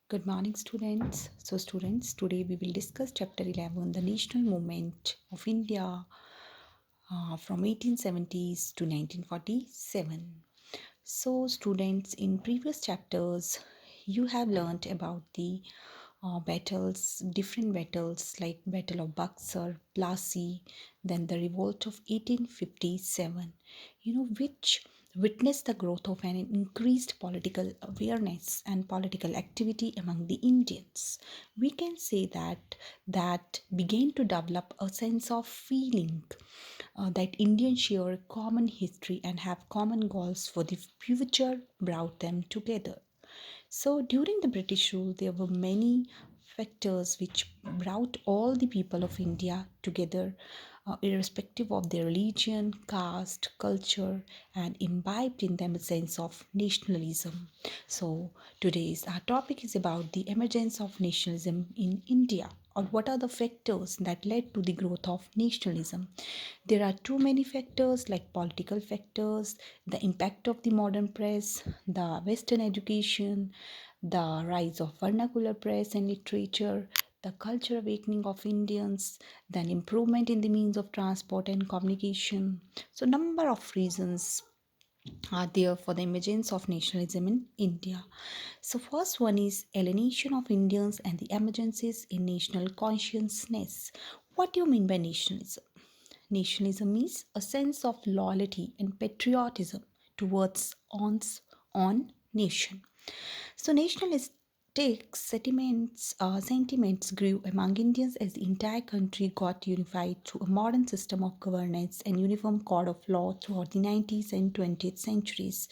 Good morning, students. So, students, today we will discuss chapter 11, the national movement of India from 1870s to 1947. So, students, in previous chapters, you have learnt about the battles, different battles like Battle of Buxar, Plassey, then the revolt of 1857, which witnessed the growth of an increased political awareness and political activity among the Indians. We can say that began to develop a sense of feeling that Indians share a common history and have common goals for the future brought them together. So during the British rule, there were many factors which brought all the people of India together, irrespective of their religion, caste, culture, and imbibed in them a sense of nationalism. So today's our topic is about the emergence of nationalism in India, or what are the factors that led to the growth of nationalism. There are too many factors like political factors, the impact of the modern press, the Western education, the rise of vernacular press and literature, the cultural awakening of Indians, then improvement in the means of transport and communication. So, number of reasons are there for the emergence of nationalism in India. So, first one is alienation of Indians and the emergencies in national consciousness. What do you mean by nationalism? Nationalism is a sense of loyalty and patriotism towards one's own nation. So nationalistic sentiments grew among Indians as the entire country got unified through a modern system of governance and uniform code of law throughout the 19th and 20th centuries.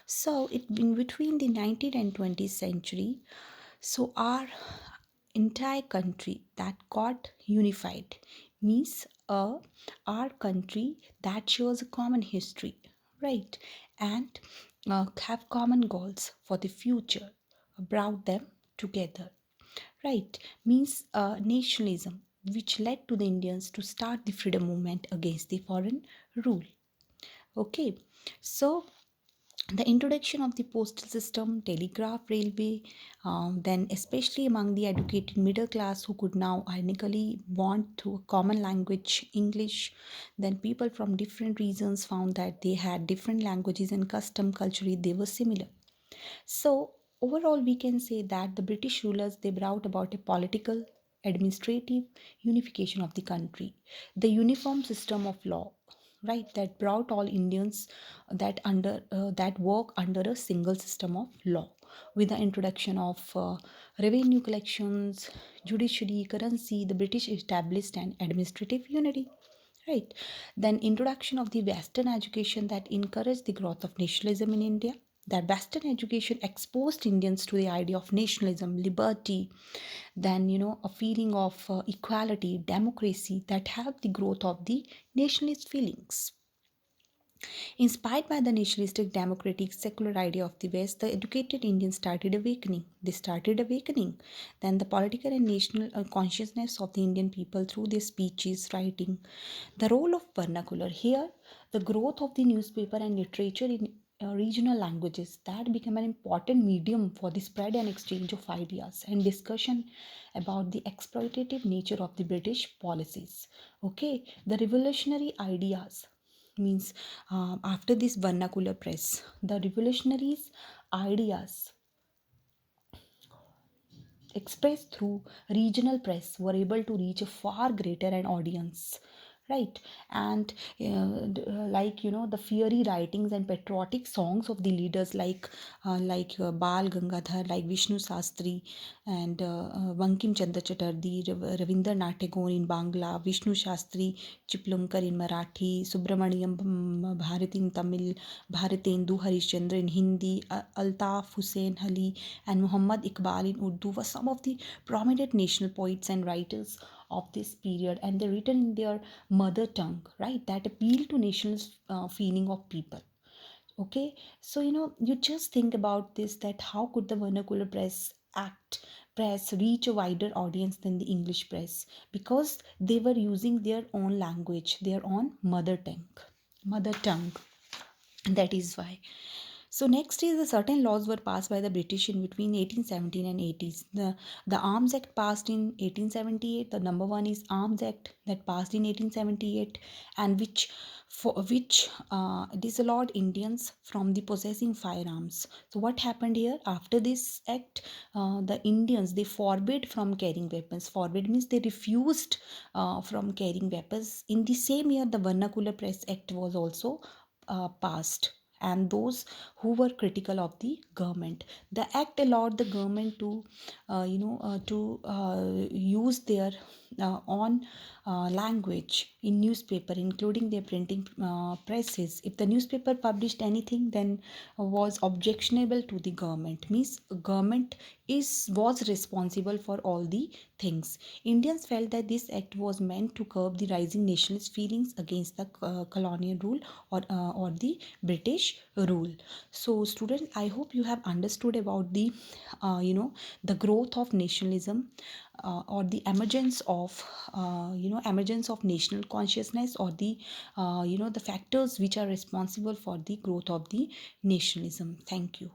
So it in between the 19th and 20th century, so our entire country that got unified means our country that shows a common history, right, and have common goals for the future, brought them together, right, means nationalism which led to the Indians to start the freedom movement against the foreign rule. Okay, so the introduction of the postal system, telegraph, railway, then especially among the educated middle class who could now ironically bond to a common language, English, then people from different regions found that they had different languages and custom culturally they were similar. So overall, we can say that the British rulers they brought about a political, administrative unification of the country, the uniform system of law, right, that brought all Indians that work under a single system of law, with the introduction of revenue collections, judiciary, currency. The British established an administrative unity, right. Then introduction of the Western education that encouraged the growth of nationalism in India. That Western education exposed Indians to the idea of nationalism, liberty, then a feeling of equality, democracy that helped the growth of the nationalist feelings. Inspired by the nationalistic, democratic, secular idea of the West, the educated Indians started awakening. They started awakening. Then the political and national consciousness of the Indian people through their speeches, writing. The role of vernacular here, the growth of the newspaper and literature in regional languages that became an important medium for the spread and exchange of ideas and discussion about the exploitative nature of the British policies. Okay, the revolutionary ideas means after this vernacular press, the revolutionaries' ideas expressed through regional press were able to reach a far greater an audience, right, and like the fiery writings and patriotic songs of the leaders like Bal Gangadhar, like Vishnu Sastri, and Bankim Chandra Chatterjee, Rabindranath Tagore in Bangla, Vishnu Shastri Chiplunkar in Marathi, Subramaniam Bharati in Tamil, Bharatendu Harishchandra in Hindi, Altaf Hussain Ali and Muhammad Iqbal in Urdu were some of the prominent national poets and writers of this period, and they written in their mother tongue, right, that appeal to national feeling of people. Okay, so you just think about this, that how could the vernacular press reach a wider audience than the English press, because they were using their own language, their own mother tongue. That is why. So next is the certain laws were passed by the British in between 1817 and 80s. The Arms Act passed in 1878. The number one is Arms Act that passed in 1878, and which disallowed Indians from the possessing firearms. So what happened here after this act? The Indians, they forbid from carrying weapons. Forbid means they refused from carrying weapons. In the same year, the Vernacular Press Act was also passed, and those who were critical of the government, the act allowed the government to use their own language in newspaper, including their printing presses. If the newspaper published anything, then was objectionable to the government, means government is was responsible for all the things. Indians felt that this act was meant to curb the rising nationalist feelings against the colonial rule, or the British rule. So students, I hope you have understood about the the growth of nationalism, or the emergence of national consciousness, or the the factors which are responsible for the growth of the nationalism. Thank you.